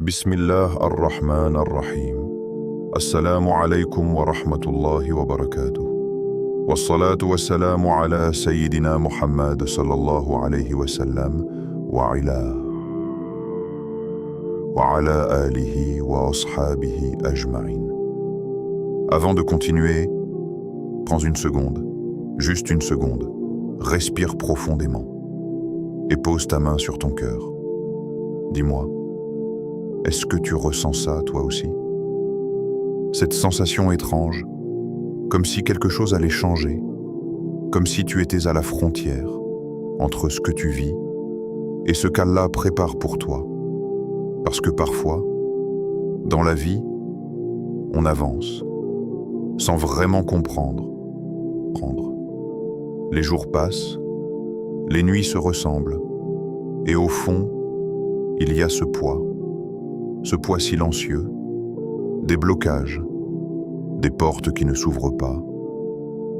Bismillah ar-Rahman ar-Rahim. Assalamu alaikum wa rahmatullahi wa barakatuh. Wassalatu wassalamu ala Sayyidina Muhammad sallallahu alayhi wa sallam wa ala alihi wa ashabihi ajma'in. Avant de continuer, prends une seconde, juste une seconde, respire profondément et pose ta main sur ton cœur. Dis-moi, est-ce que tu ressens ça toi aussi? Cette sensation étrange, comme si quelque chose allait changer, comme si tu étais à la frontière entre ce que tu vis et ce qu'Allah prépare pour toi. Parce que parfois, dans la vie, on avance sans vraiment comprendre. Les jours passent, les nuits se ressemblent, et au fond, il y a ce poids silencieux, des blocages, des portes qui ne s'ouvrent pas,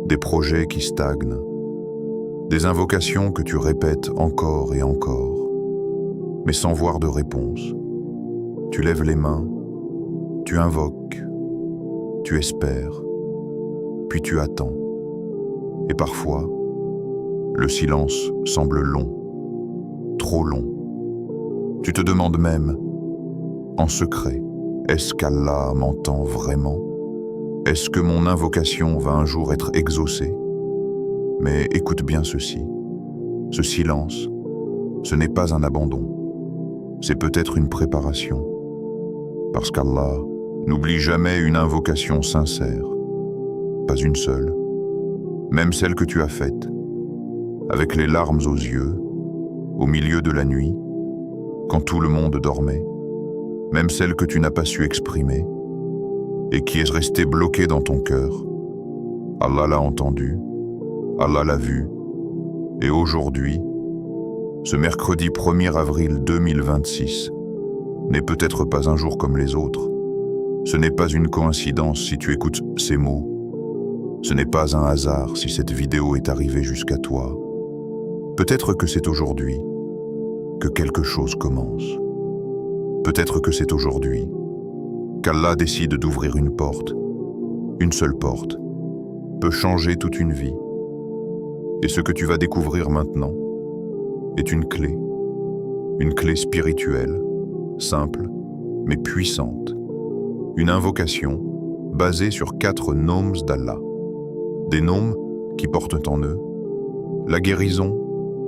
des projets qui stagnent, des invocations que tu répètes encore et encore, mais sans voir de réponse. Tu lèves les mains, tu invoques, tu espères, puis tu attends. Et parfois, le silence semble long, trop long. Tu te demandes même, en secret, est-ce qu'Allah m'entend vraiment? Est-ce que mon invocation va un jour être exaucée? Mais écoute bien ceci, ce silence, ce n'est pas un abandon, c'est peut-être une préparation. Parce qu'Allah n'oublie jamais une invocation sincère, pas une seule, même celle que tu as faite, avec les larmes aux yeux, au milieu de la nuit, quand tout le monde dormait, même celle que tu n'as pas su exprimer et qui est restée bloquée dans ton cœur. Allah l'a entendue, Allah l'a vue, et aujourd'hui, ce mercredi 1er avril 2026, n'est peut-être pas un jour comme les autres. Ce n'est pas une coïncidence si tu écoutes ces mots. Ce n'est pas un hasard si cette vidéo est arrivée jusqu'à toi. Peut-être que c'est aujourd'hui que quelque chose commence. Peut-être que c'est aujourd'hui qu'Allah décide d'ouvrir une porte. Une seule porte peut changer toute une vie. Et ce que tu vas découvrir maintenant est une clé spirituelle, simple mais puissante. Une invocation basée sur 4 noms d'Allah. Des noms qui portent en eux la guérison,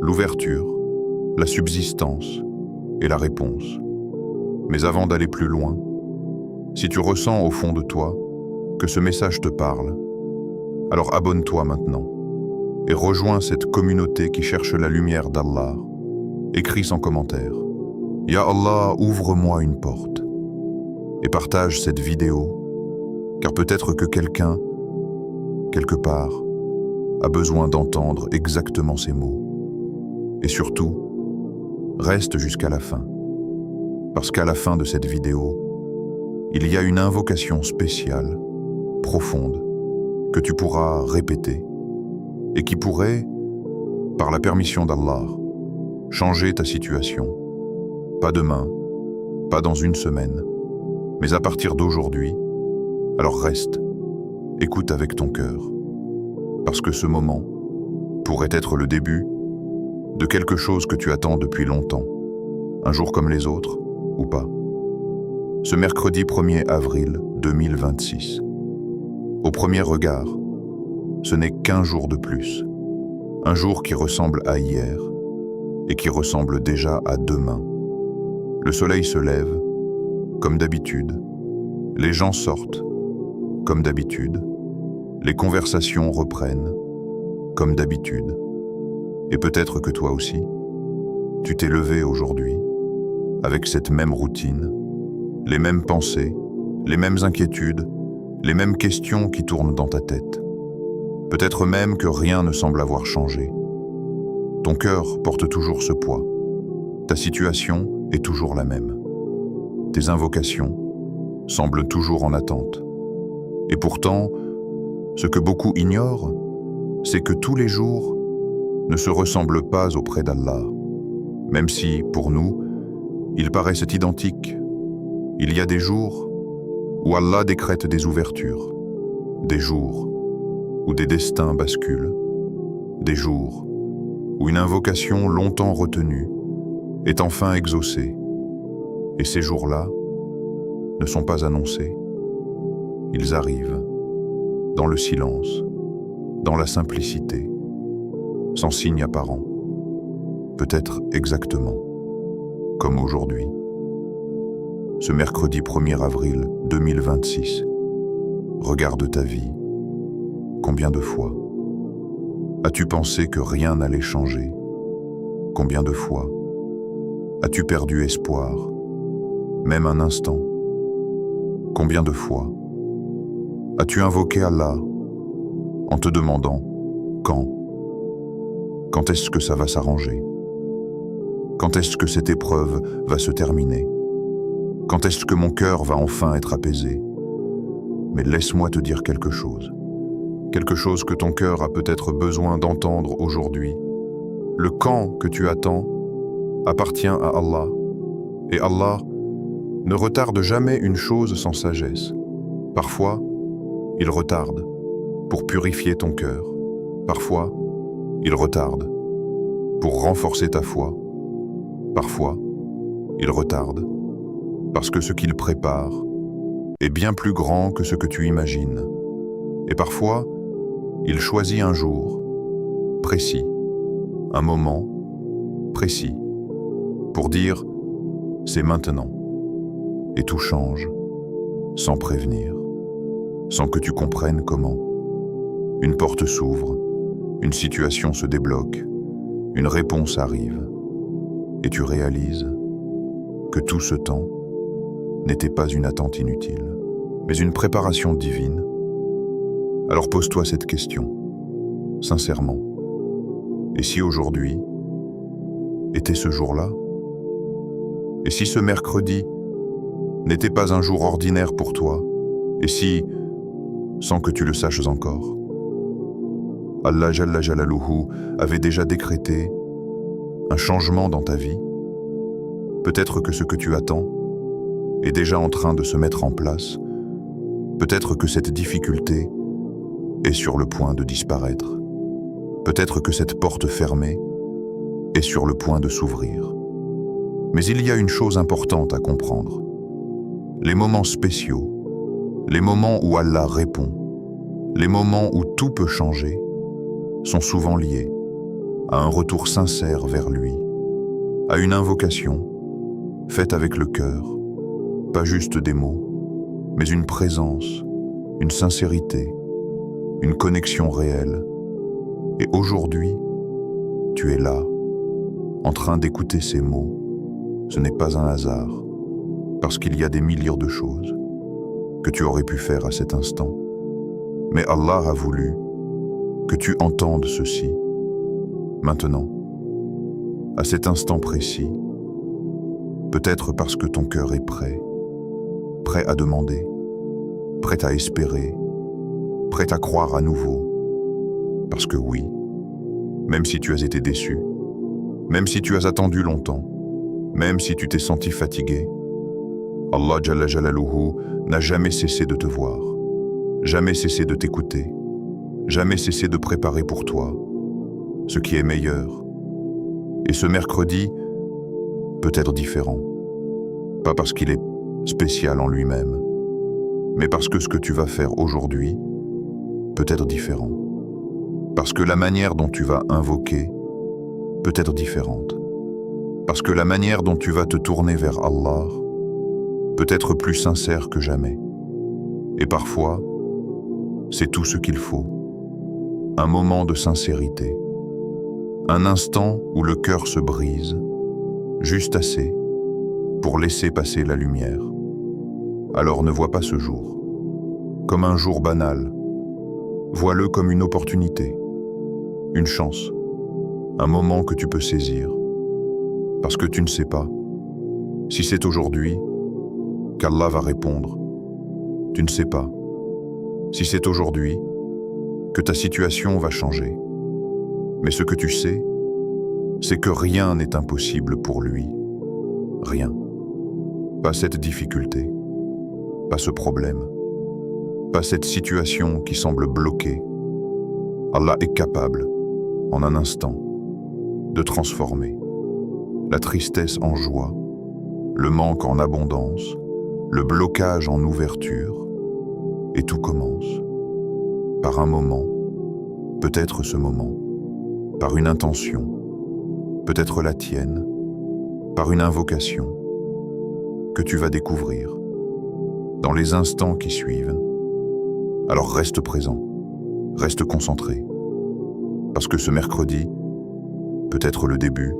l'ouverture, la subsistance et la réponse. Mais avant d'aller plus loin, si tu ressens au fond de toi que ce message te parle, alors abonne-toi maintenant et rejoins cette communauté qui cherche la lumière d'Allah. Écris sans commentaire, « Ya Allah, ouvre-moi une porte » et partage cette vidéo, car peut-être que quelqu'un, quelque part, a besoin d'entendre exactement ces mots. Et surtout, reste jusqu'à la fin. Parce qu'à la fin de cette vidéo, il y a une invocation spéciale, profonde, que tu pourras répéter et qui pourrait, par la permission d'Allah, changer ta situation. Pas demain, pas dans une semaine, mais à partir d'aujourd'hui. Alors reste, écoute avec ton cœur, parce que ce moment pourrait être le début de quelque chose que tu attends depuis longtemps, un jour comme les autres, ou pas. Ce mercredi 1er avril 2026. Au premier regard, ce n'est qu'un jour de plus. Un jour qui ressemble à hier et qui ressemble déjà à demain. Le soleil se lève, comme d'habitude. Les gens sortent, comme d'habitude. Les conversations reprennent, comme d'habitude. Et peut-être que toi aussi, tu t'es levé aujourd'hui avec cette même routine, les mêmes pensées, les mêmes inquiétudes, les mêmes questions qui tournent dans ta tête. Peut-être même que rien ne semble avoir changé. Ton cœur porte toujours ce poids. Ta situation est toujours la même. Tes invocations semblent toujours en attente. Et pourtant, ce que beaucoup ignorent, c'est que tous les jours ne se ressemblent pas auprès d'Allah, même si, pour nous, ils paraissent identiques, Il y a des jours où Allah décrète des ouvertures, des jours où des destins basculent, des jours où une invocation longtemps retenue est enfin exaucée. Et ces jours-là ne sont pas annoncés. Ils arrivent dans le silence, dans la simplicité, sans signe apparent, peut-être exactement comme aujourd'hui. Ce mercredi 1er avril 2026, regarde ta vie. Combien de fois as-tu pensé que rien n'allait changer? Combien de fois as-tu perdu espoir, même un instant? Combien de fois as-tu invoqué Allah en te demandant quand est-ce que ça va s'arranger? Quand est-ce que cette épreuve va se terminer? Quand est-ce que mon cœur va enfin être apaisé? Mais laisse-moi te dire quelque chose que ton cœur a peut-être besoin d'entendre aujourd'hui. Le quand que tu attends appartient à Allah, et Allah ne retarde jamais une chose sans sagesse. Parfois, il retarde pour purifier ton cœur. Parfois, il retarde pour renforcer ta foi. Parfois, il retarde parce que ce qu'il prépare est bien plus grand que ce que tu imagines. Et parfois, il choisit un jour précis, un moment précis, pour dire « c'est maintenant ». Et tout change, sans prévenir, sans que tu comprennes comment. Une porte s'ouvre, une situation se débloque, une réponse arrive, et tu réalises que tout ce temps n'était pas une attente inutile, mais une préparation divine. Alors pose-toi cette question, sincèrement. Et si aujourd'hui était ce jour-là? Et si ce mercredi n'était pas un jour ordinaire pour toi? Et si, sans que tu le saches encore, Allah Jalla Jalaluhu avait déjà décrété un changement dans ta vie? Peut-être que ce que tu attends est déjà en train de se mettre en place. Peut-être que cette difficulté est sur le point de disparaître. Peut-être que cette porte fermée est sur le point de s'ouvrir. Mais il y a une chose importante à comprendre. Les moments spéciaux, les moments où Allah répond, les moments où tout peut changer, sont souvent liés à un retour sincère vers lui, à une invocation faite avec le cœur, pas juste des mots, mais une présence, une sincérité, une connexion réelle. Et aujourd'hui, tu es là, en train d'écouter ces mots. Ce n'est pas un hasard, parce qu'il y a des milliards de choses que tu aurais pu faire à cet instant. Mais Allah a voulu que tu entendes ceci, maintenant, à cet instant précis, peut-être parce que ton cœur est prêt à demander, prêt à espérer, prêt à croire à nouveau. Parce que oui, même si tu as été déçu, même si tu as attendu longtemps, même si tu t'es senti fatigué, Allah Jalla Jalaluhu n'a jamais cessé de te voir, jamais cessé de t'écouter, jamais cessé de préparer pour toi ce qui est meilleur. Et ce mercredi peut être différent, pas parce qu'il est spécial en lui-même, mais parce que ce que tu vas faire aujourd'hui peut être différent. Parce que la manière dont tu vas invoquer peut être différente. Parce que la manière dont tu vas te tourner vers Allah peut être plus sincère que jamais. Et parfois, c'est tout ce qu'il faut. Un moment de sincérité. Un instant où le cœur se brise, juste assez pour laisser passer la lumière. Alors ne vois pas ce jour comme un jour banal. Vois-le comme une opportunité, une chance, un moment que tu peux saisir. Parce que tu ne sais pas si c'est aujourd'hui qu'Allah va répondre. Tu ne sais pas si c'est aujourd'hui que ta situation va changer. Mais ce que tu sais, c'est que rien n'est impossible pour lui. Rien. Pas cette difficulté, pas ce problème, pas cette situation qui semble bloquée. Allah est capable, en un instant, de transformer la tristesse en joie, le manque en abondance, le blocage en ouverture, et tout commence par un moment, peut-être ce moment, par une intention, peut-être la tienne, par une invocation que tu vas découvrir dans les instants qui suivent. Alors reste présent, reste concentré, parce que ce mercredi peut être le début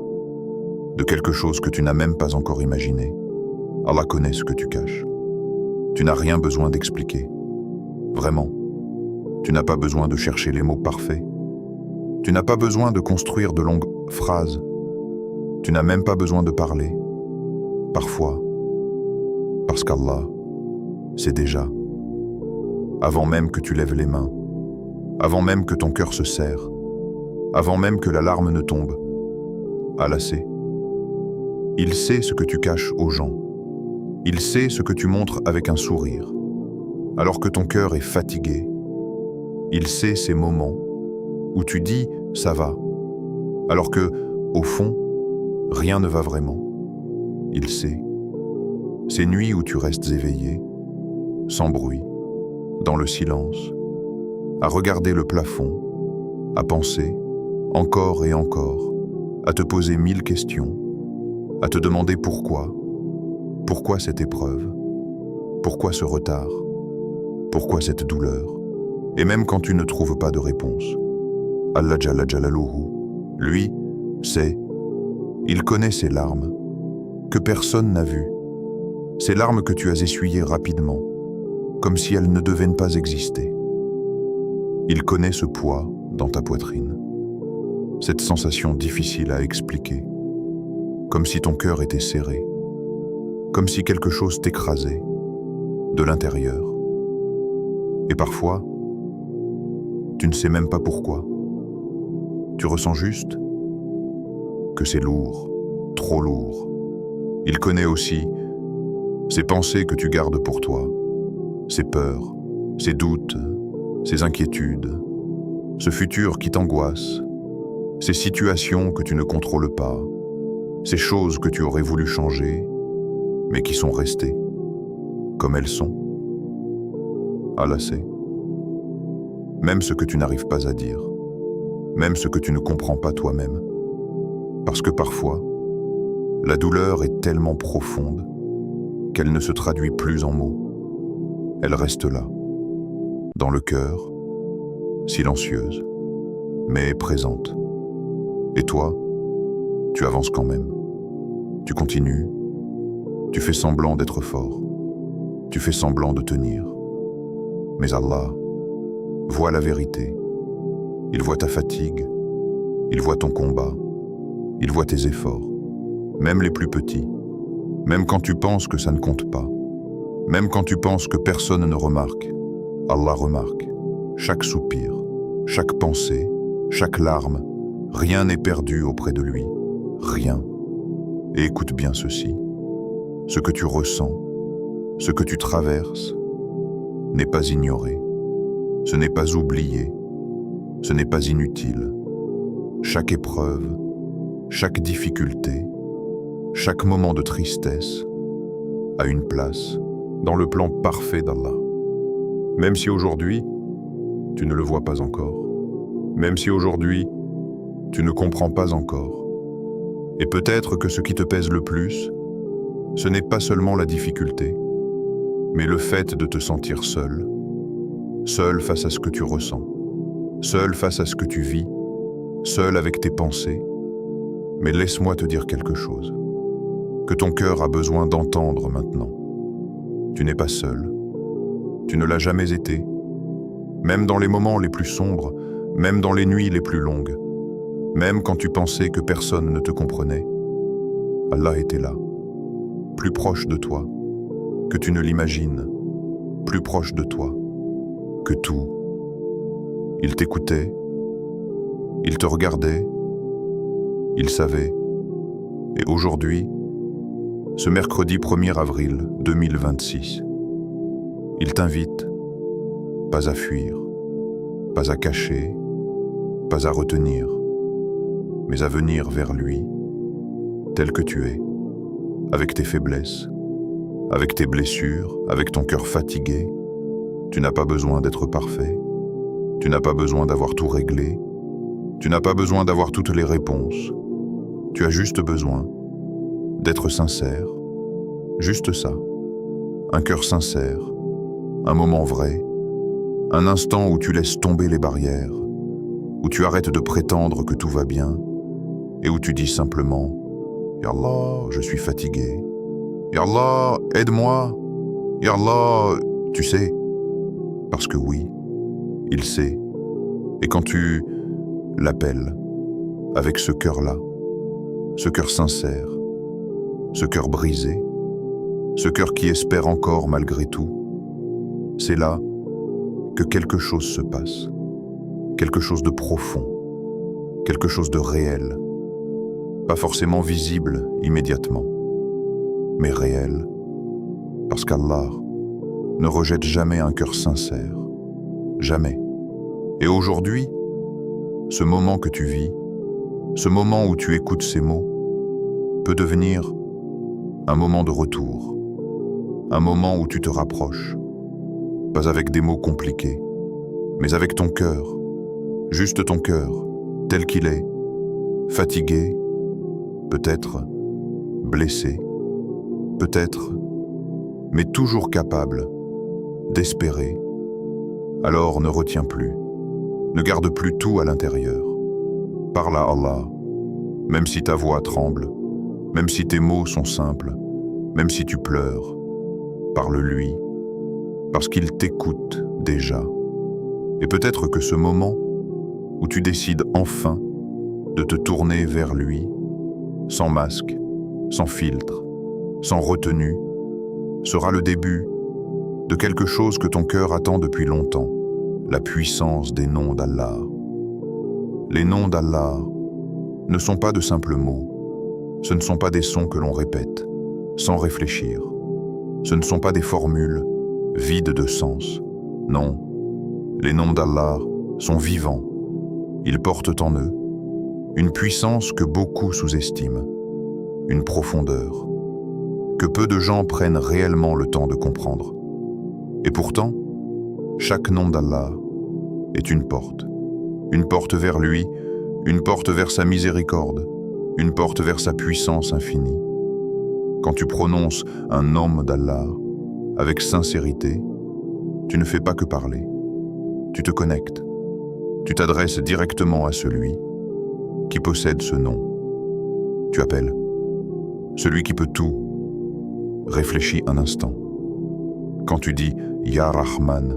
de quelque chose que tu n'as même pas encore imaginé. Allah connaît ce que tu caches. Tu n'as rien besoin d'expliquer. Vraiment. Tu n'as pas besoin de chercher les mots parfaits. Tu n'as pas besoin de construire de longues phrases. Tu n'as même pas besoin de parler. Parfois, parce qu'Allah sait déjà, avant même que tu lèves les mains, avant même que ton cœur se serre, avant même que la larme ne tombe, Allah sait. Il sait ce que tu caches aux gens. Il sait ce que tu montres avec un sourire, alors que ton cœur est fatigué. Il sait ces moments où tu dis « ça va », alors que, au fond, rien ne va vraiment. Il sait. Ces nuits où tu restes éveillé, sans bruit, dans le silence, à regarder le plafond, à penser, encore et encore, à te poser 1000 questions, à te demander pourquoi cette épreuve, pourquoi ce retard, pourquoi cette douleur, et même quand tu ne trouves pas de réponse. Allah Jalla Jalaluhu, lui, sait, il connaît ces larmes que personne n'a vues, ces larmes que tu as essuyées rapidement, comme si elles ne devaient pas exister. Il connaît ce poids dans ta poitrine, cette sensation difficile à expliquer, comme si ton cœur était serré, comme si quelque chose t'écrasait de l'intérieur. Et parfois, tu ne sais même pas pourquoi. Tu ressens juste que c'est lourd, trop lourd. Il connaît aussi ces pensées que tu gardes pour toi, ces peurs, ces doutes, ces inquiétudes, ce futur qui t'angoisse, ces situations que tu ne contrôles pas, ces choses que tu aurais voulu changer, mais qui sont restées comme elles sont. Allah sait. Même ce que tu n'arrives pas à dire, même ce que tu ne comprends pas toi-même. Parce que parfois, la douleur est tellement profonde qu'elle ne se traduit plus en mots. Elle reste là, dans le cœur, silencieuse, mais présente. Et toi, tu avances quand même. Tu continues, tu fais semblant d'être fort, tu fais semblant de tenir. Mais Allah voit la vérité. Il voit ta fatigue, il voit ton combat, il voit tes efforts, même les plus petits, même quand tu penses que ça ne compte pas, même quand tu penses que personne ne remarque. Allah remarque chaque soupir, chaque pensée, chaque larme. Rien n'est perdu auprès de lui, rien. Et écoute bien ceci, ce que tu ressens, ce que tu traverses, n'est pas ignoré, ce n'est pas oublié, ce n'est pas inutile. Chaque épreuve, chaque difficulté, chaque moment de tristesse a une place dans le plan parfait d'Allah. Même si aujourd'hui, tu ne le vois pas encore, même si aujourd'hui, tu ne comprends pas encore. Et peut-être que ce qui te pèse le plus, ce n'est pas seulement la difficulté, mais le fait de te sentir seul, seul face à ce que tu ressens, seul face à ce que tu vis, seul avec tes pensées. Mais laisse-moi te dire quelque chose, que ton cœur a besoin d'entendre maintenant. Tu n'es pas seul, tu ne l'as jamais été, même dans les moments les plus sombres, même dans les nuits les plus longues, même quand tu pensais que personne ne te comprenait. Allah était là, plus proche de toi que tu ne l'imagines, plus proche de toi que tout. Il t'écoutait, il te regardait, il savait. Et aujourd'hui, ce mercredi 1er avril 2026, Il t'invite, pas à fuir, pas à cacher, pas à retenir, mais à venir vers lui, tel que tu es, avec tes faiblesses, avec tes blessures, avec ton cœur fatigué. Tu n'as pas besoin d'être parfait, tu n'as pas besoin d'avoir tout réglé, tu n'as pas besoin d'avoir toutes les réponses. Tu as juste besoin d'être sincère, juste ça. Un cœur sincère, un moment vrai, un instant où tu laisses tomber les barrières, où tu arrêtes de prétendre que tout va bien et où tu dis simplement « Ya Allah, je suis fatigué. Ya Allah, aide-moi. Ya Allah, tu sais. » Parce que oui, il sait. Et quand tu l'appelles avec ce cœur-là, ce cœur sincère, ce cœur brisé, ce cœur qui espère encore malgré tout, c'est là que quelque chose se passe, quelque chose de profond, quelque chose de réel, pas forcément visible immédiatement, mais réel, parce qu'Allah ne rejette jamais un cœur sincère, jamais. Et aujourd'hui, ce moment que tu vis, ce moment où tu écoutes ces mots, peut devenir un moment de retour, un moment où tu te rapproches, pas avec des mots compliqués, mais avec ton cœur, juste ton cœur, tel qu'il est, fatigué, peut-être blessé, peut-être, mais toujours capable d'espérer. Alors ne retiens plus, ne garde plus tout à l'intérieur. Parle à Allah, même si ta voix tremble, même si tes mots sont simples, même si tu pleures, parle-lui, parce qu'il t'écoute déjà. Et peut-être que ce moment où tu décides enfin de te tourner vers lui, sans masque, sans filtre, sans retenue, sera le début de quelque chose que ton cœur attend depuis longtemps, la puissance des noms d'Allah. Les noms d'Allah ne sont pas de simples mots, ce ne sont pas des sons que l'on répète, sans réfléchir. Ce ne sont pas des formules vides de sens. Non, les noms d'Allah sont vivants. Ils portent en eux une puissance que beaucoup sous-estiment, une profondeur que peu de gens prennent réellement le temps de comprendre. Et pourtant, chaque nom d'Allah est une porte vers lui, une porte vers sa miséricorde, une porte vers sa puissance infinie. Quand tu prononces un nom d'Allah avec sincérité, tu ne fais pas que parler. Tu te connectes. Tu t'adresses directement à celui qui possède ce nom. Tu appelles celui qui peut tout. Réfléchis un instant. Quand tu dis « Ya Rahman »,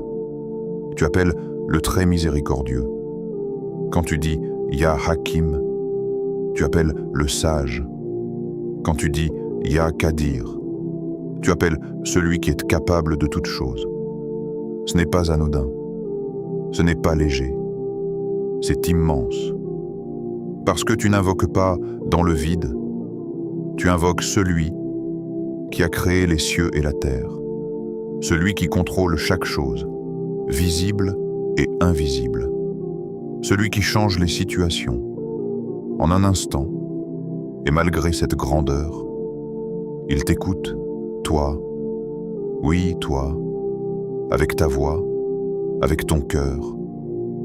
tu appelles le très miséricordieux. Quand tu dis « Ya Hakim », tu appelles le sage. Quand tu dis « Ya Qadir », tu appelles celui qui est capable de toutes choses. Ce n'est pas anodin, ce n'est pas léger, c'est immense. Parce que tu n'invoques pas dans le vide, tu invoques celui qui a créé les cieux et la terre, celui qui contrôle chaque chose, visible et invisible, celui qui change les situations en un instant, et malgré cette grandeur, il t'écoute, toi, oui, toi, avec ta voix, avec ton cœur,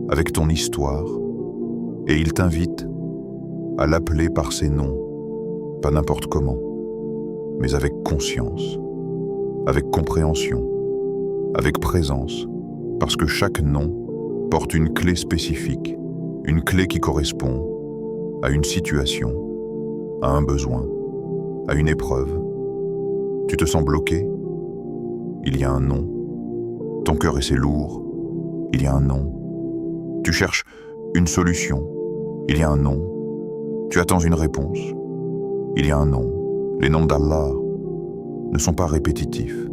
avec ton histoire, et il t'invite à l'appeler par ses noms, pas n'importe comment, mais avec conscience, avec compréhension, avec présence, parce que chaque nom porte une clé spécifique, une clé qui correspond à une situation, à un besoin, à une épreuve. Tu te sens bloqué? Il y a un nom. Ton cœur est lourd. Il y a un nom. Tu cherches une solution. Il y a un nom. Tu attends une réponse. Il y a un nom. Les noms d'Allah ne sont pas répétitifs.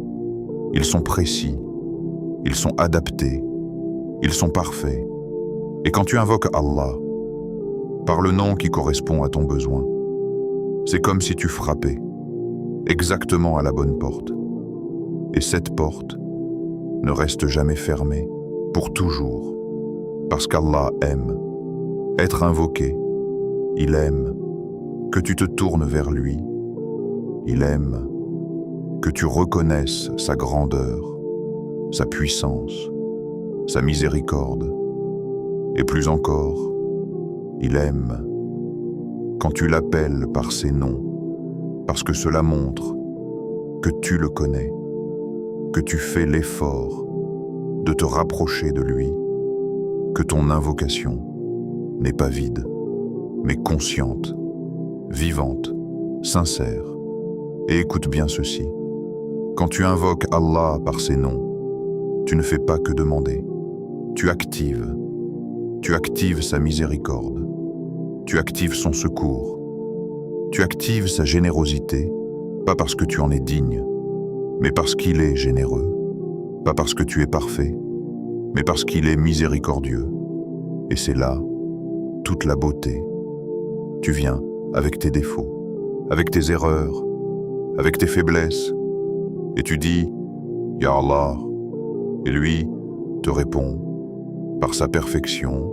Ils sont précis. Ils sont adaptés. Ils sont parfaits. Et quand tu invoques Allah, par le nom qui correspond à ton besoin, c'est comme si tu frappais exactement à la bonne porte. Et cette porte ne reste jamais fermé, pour toujours, parce qu'Allah aime être invoqué. Il aime que tu te tournes vers lui. Il aime que tu reconnaisses sa grandeur, sa puissance, sa miséricorde. Et plus encore, il aime quand tu l'appelles par ses noms, parce que cela montre que tu le connais, que tu fais l'effort de te rapprocher de lui, que ton invocation n'est pas vide, mais consciente, vivante, sincère. Et écoute bien ceci, quand tu invoques Allah par ses noms, tu ne fais pas que demander, tu actives sa miséricorde, tu actives son secours, tu actives sa générosité, pas parce que tu en es digne, mais parce qu'il est généreux, pas parce que tu es parfait, mais parce qu'il est miséricordieux. Et c'est là toute la beauté. Tu viens avec tes défauts, avec tes erreurs, avec tes faiblesses, et tu dis « Ya Allah », et lui te répond par sa perfection,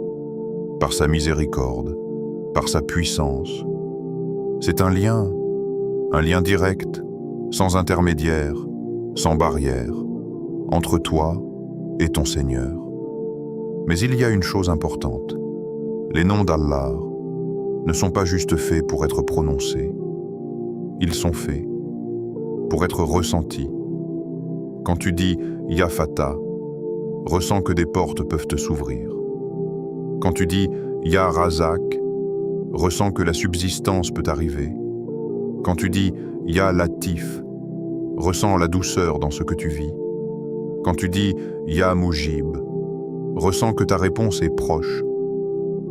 par sa miséricorde, par sa puissance. C'est un lien direct, sans intermédiaire, sans barrière, entre toi et ton Seigneur. Mais il y a une chose importante. Les noms d'Allah ne sont pas juste faits pour être prononcés. Ils sont faits pour être ressentis. Quand tu dis « Ya Fatah », ressens que des portes peuvent te s'ouvrir. Quand tu dis « Ya Razak », ressens que la subsistance peut arriver. Quand tu dis « Ya Latif », ressens la douceur dans ce que tu vis. Quand tu dis « Ya Mujib », ressens que ta réponse est proche,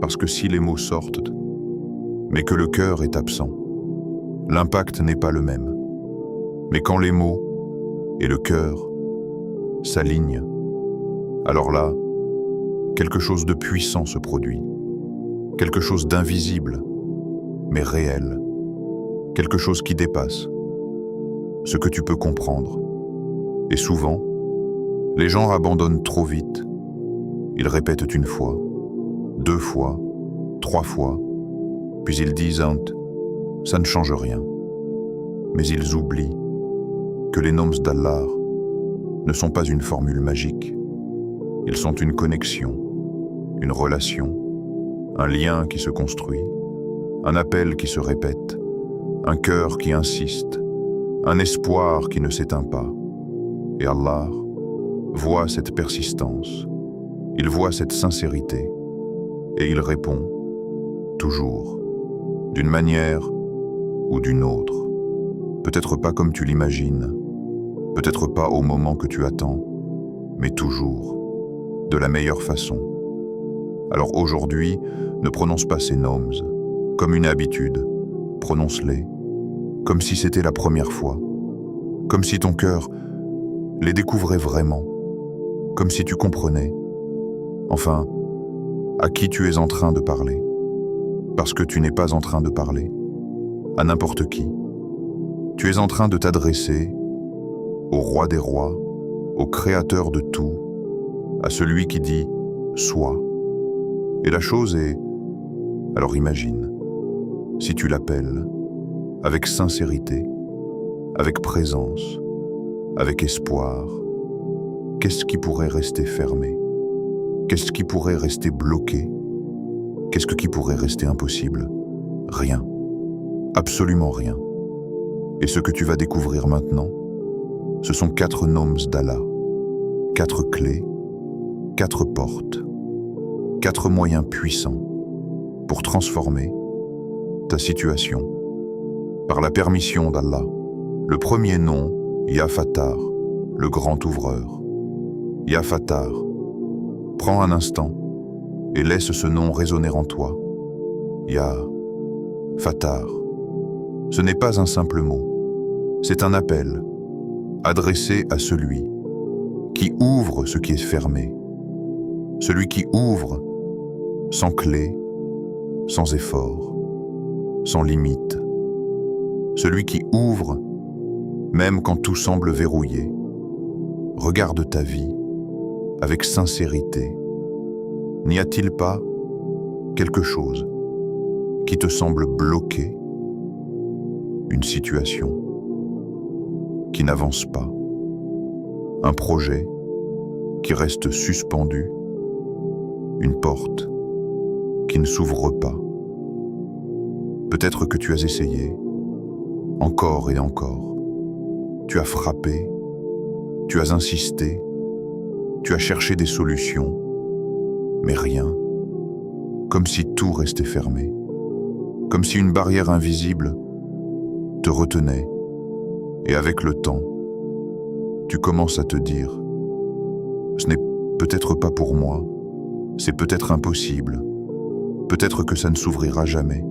parce que si les mots sortent, mais que le cœur est absent, l'impact n'est pas le même. Mais quand les mots et le cœur s'alignent, alors là, quelque chose de puissant se produit, quelque chose d'invisible, mais réel, quelque chose qui dépasse ce que tu peux comprendre. Et souvent, les gens abandonnent trop vite. Ils répètent une fois, 2 fois, 3 fois, puis ils disent « ça ne change rien ». Mais ils oublient que les noms d'Allah ne sont pas une formule magique. Ils sont une connexion, une relation, un lien qui se construit, un appel qui se répète, un cœur qui insiste, un espoir qui ne s'éteint pas. Et Allah voit cette persistance, il voit cette sincérité, et il répond, toujours, d'une manière ou d'une autre. Peut-être pas comme tu l'imagines, peut-être pas au moment que tu attends, mais toujours, de la meilleure façon. Alors aujourd'hui, ne prononce pas ces noms comme une habitude, prononce-les comme si c'était la première fois, comme si ton cœur les découvrait vraiment, comme si tu comprenais, enfin, à qui tu es en train de parler, parce que tu n'es pas en train de parler à n'importe qui. Tu es en train de t'adresser au roi des rois, au créateur de tout, à celui qui dit « sois ». Et la chose est, alors imagine, si tu l'appelles avec sincérité, avec présence, avec espoir, qu'est-ce qui pourrait rester fermé? Qu'est-ce qui pourrait rester bloqué? Qu'est-ce qui pourrait rester impossible? Rien. Absolument rien. Et ce que tu vas découvrir maintenant, ce sont 4 noms d'Allah, 4 clés, 4 portes, 4 moyens puissants pour transformer ta situation par la permission d'Allah. Le premier nom, Ya Fattar, le grand ouvreur. Ya Fattar, prends un instant et laisse ce nom résonner en toi. Ya Fattar, ce n'est pas un simple mot, c'est un appel adressé à celui qui ouvre ce qui est fermé, celui qui ouvre sans clé, sans effort, sans limite, celui qui ouvre même quand tout semble verrouillé. Regarde ta vie, avec sincérité. N'y a-t-il pas quelque chose qui te semble bloquer, une situation qui n'avance pas, un projet qui reste suspendu, une porte qui ne s'ouvre pas? Peut-être que tu as essayé, encore et encore. Tu as frappé, tu as insisté, tu as cherché des solutions, mais rien, comme si tout restait fermé, comme si une barrière invisible te retenait, et avec le temps, tu commences à te dire « Ce n'est peut-être pas pour moi, c'est peut-être impossible, peut-être que ça ne s'ouvrira jamais,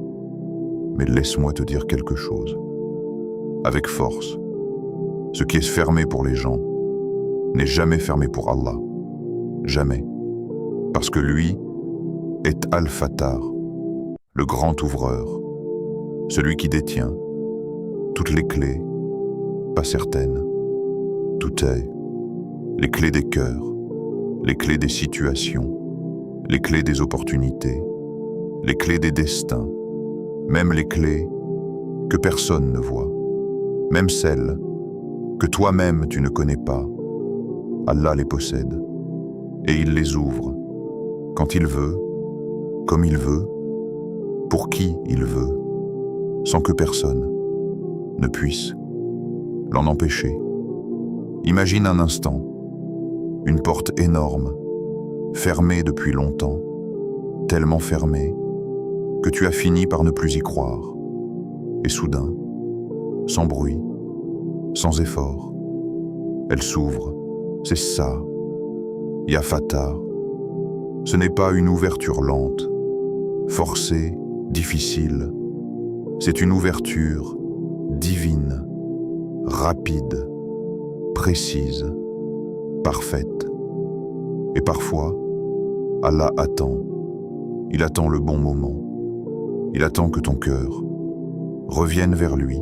mais laisse-moi te dire quelque chose. » Avec force, ce qui est fermé pour les gens n'est jamais fermé pour Allah. Jamais. Parce que lui est Al-Fattar, le grand ouvreur, celui qui détient toutes les clés, pas certaines. Tout est, les clés des cœurs, les clés des situations, les clés des opportunités, les clés des destins, même les clés que personne ne voit, même celles que toi-même tu ne connais pas. Allah les possède, et il les ouvre, quand il veut, comme il veut, pour qui il veut, sans que personne ne puisse l'en empêcher. Imagine un instant, une porte énorme, fermée depuis longtemps, tellement fermée que tu as fini par ne plus y croire. Et soudain, sans bruit, sans effort, elle s'ouvre. C'est ça, Ya Fattar. Ce n'est pas une ouverture lente, forcée, difficile. C'est une ouverture divine, rapide, précise, parfaite. Et parfois, Allah attend. Il attend le bon moment. Il attend que ton cœur revienne vers lui.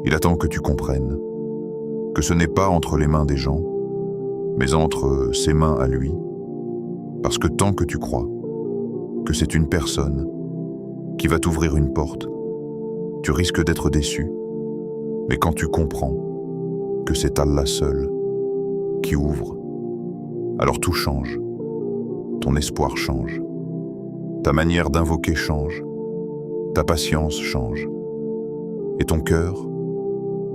Il attend que tu comprennes que ce n'est pas entre les mains des gens, mais entre ses mains à lui. Parce que tant que tu crois que c'est une personne qui va t'ouvrir une porte, tu risques d'être déçu. Mais quand tu comprends que c'est Allah seul qui ouvre, alors tout change. Ton espoir change. Ta manière d'invoquer change. Ta patience change. Et ton cœur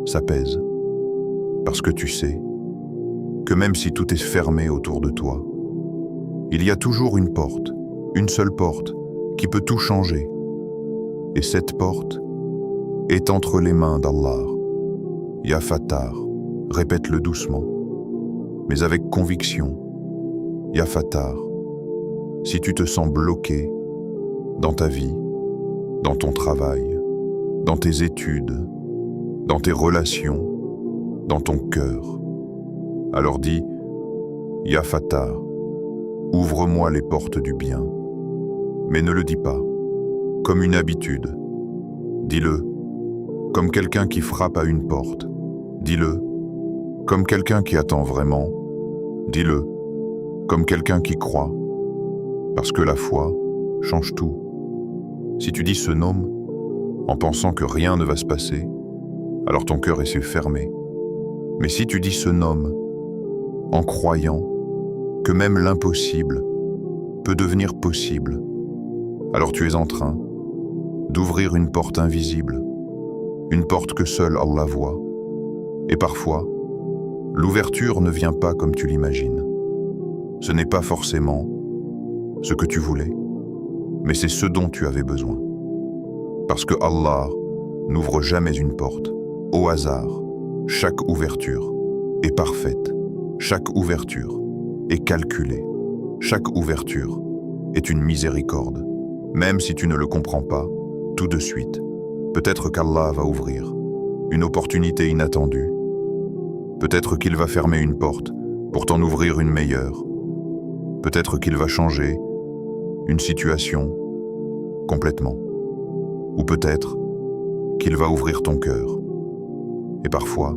s'apaise. Parce que tu sais que même si tout est fermé autour de toi, il y a toujours une porte, une seule porte, qui peut tout changer. Et cette porte est entre les mains d'Allah. Ya Fattar, répète-le doucement, mais avec conviction. Ya Fattar, si tu te sens bloqué dans ta vie, dans ton travail, dans tes études, dans tes relations, dans ton cœur, alors dis, Ya Fattar, ouvre-moi les portes du bien. Mais ne le dis pas, comme une habitude. Dis-le, comme quelqu'un qui frappe à une porte. Dis-le, comme quelqu'un qui attend vraiment. Dis-le, comme quelqu'un qui croit. Parce que la foi change tout. Si tu dis ce nom, en pensant que rien ne va se passer, alors ton cœur est fermé. Mais si tu dis ce nom, en croyant que même l'impossible peut devenir possible, alors tu es en train d'ouvrir une porte invisible, une porte que seul Allah voit. Et parfois, l'ouverture ne vient pas comme tu l'imagines. Ce n'est pas forcément ce que tu voulais, mais c'est ce dont tu avais besoin. Parce que Allah n'ouvre jamais une porte au hasard. Chaque ouverture est parfaite. Chaque ouverture est calculée. Chaque ouverture est une miséricorde. Même si tu ne le comprends pas, tout de suite, peut-être qu'Allah va ouvrir une opportunité inattendue. Peut-être qu'il va fermer une porte pour t'en ouvrir une meilleure. Peut-être qu'il va changer une situation complètement. Ou peut-être qu'il va ouvrir ton cœur. Et parfois,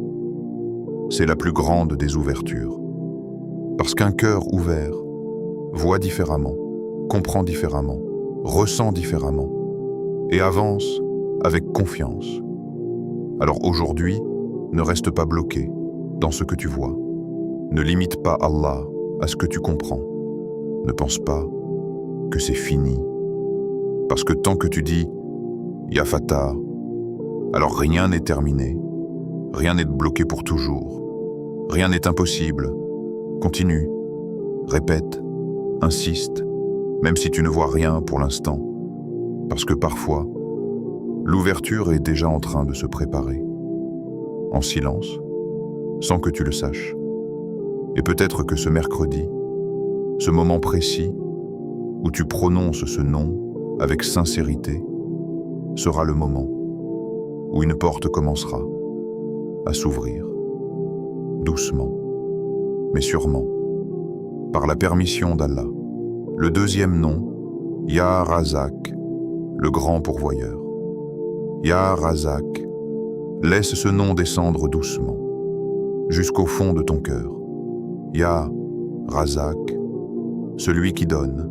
c'est la plus grande des ouvertures. Parce qu'un cœur ouvert voit différemment, comprend différemment, ressent différemment et avance avec confiance. Alors aujourd'hui, ne reste pas bloqué dans ce que tu vois. Ne limite pas Allah à ce que tu comprends. Ne pense pas que c'est fini. Parce que tant que tu dis « Ya Fatah », alors rien n'est terminé, rien n'est bloqué pour toujours, rien n'est impossible. Continue, répète, insiste, même si tu ne vois rien pour l'instant, parce que parfois, l'ouverture est déjà en train de se préparer, en silence, sans que tu le saches. Et peut-être que ce mercredi, ce moment précis où tu prononces ce nom avec sincérité, sera le moment où une porte commencera à s'ouvrir, doucement, mais sûrement, par la permission d'Allah. Le deuxième nom, Ya Razak, le grand pourvoyeur. Ya Razak, laisse ce nom descendre doucement, jusqu'au fond de ton cœur. Ya Razak, celui qui donne,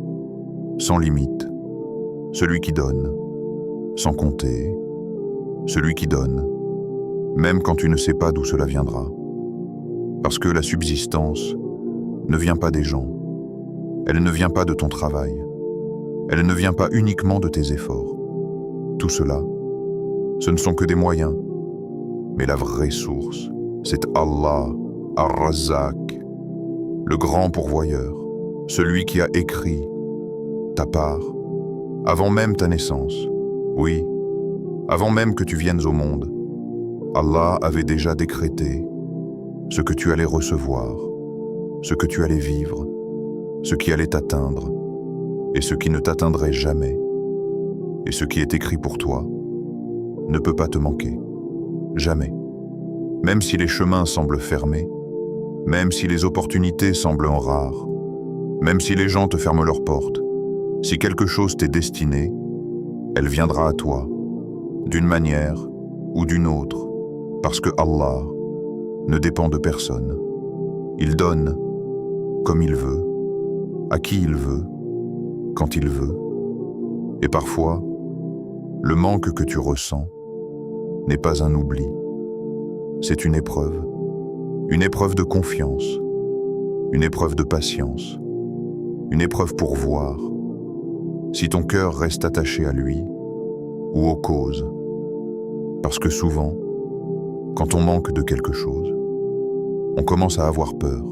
sans limite, celui qui donne, sans compter, celui qui donne, même quand tu ne sais pas d'où cela viendra. Parce que la subsistance ne vient pas des gens, elle ne vient pas de ton travail, elle ne vient pas uniquement de tes efforts. Tout cela, ce ne sont que des moyens, mais la vraie source, c'est Allah, Ar-Razzaq, le grand pourvoyeur, celui qui a écrit ta part, avant même ta naissance. Oui, avant même que tu viennes au monde, Allah avait déjà décrété ce que tu allais recevoir, ce que tu allais vivre, ce qui allait t'atteindre et ce qui ne t'atteindrait jamais. Et ce qui est écrit pour toi ne peut pas te manquer, jamais. Même si les chemins semblent fermés, même si les opportunités semblent rares, même si les gens te ferment leurs portes, si quelque chose t'est destiné, elle viendra à toi, d'une manière ou d'une autre, parce que Allah ne dépend de personne. Il donne comme il veut, à qui il veut, quand il veut. Et parfois, le manque que tu ressens n'est pas un oubli. C'est une épreuve de confiance, une épreuve de patience, une épreuve pour voir si ton cœur reste attaché à lui ou aux causes. Parce que souvent, quand on manque de quelque chose, on commence à avoir peur.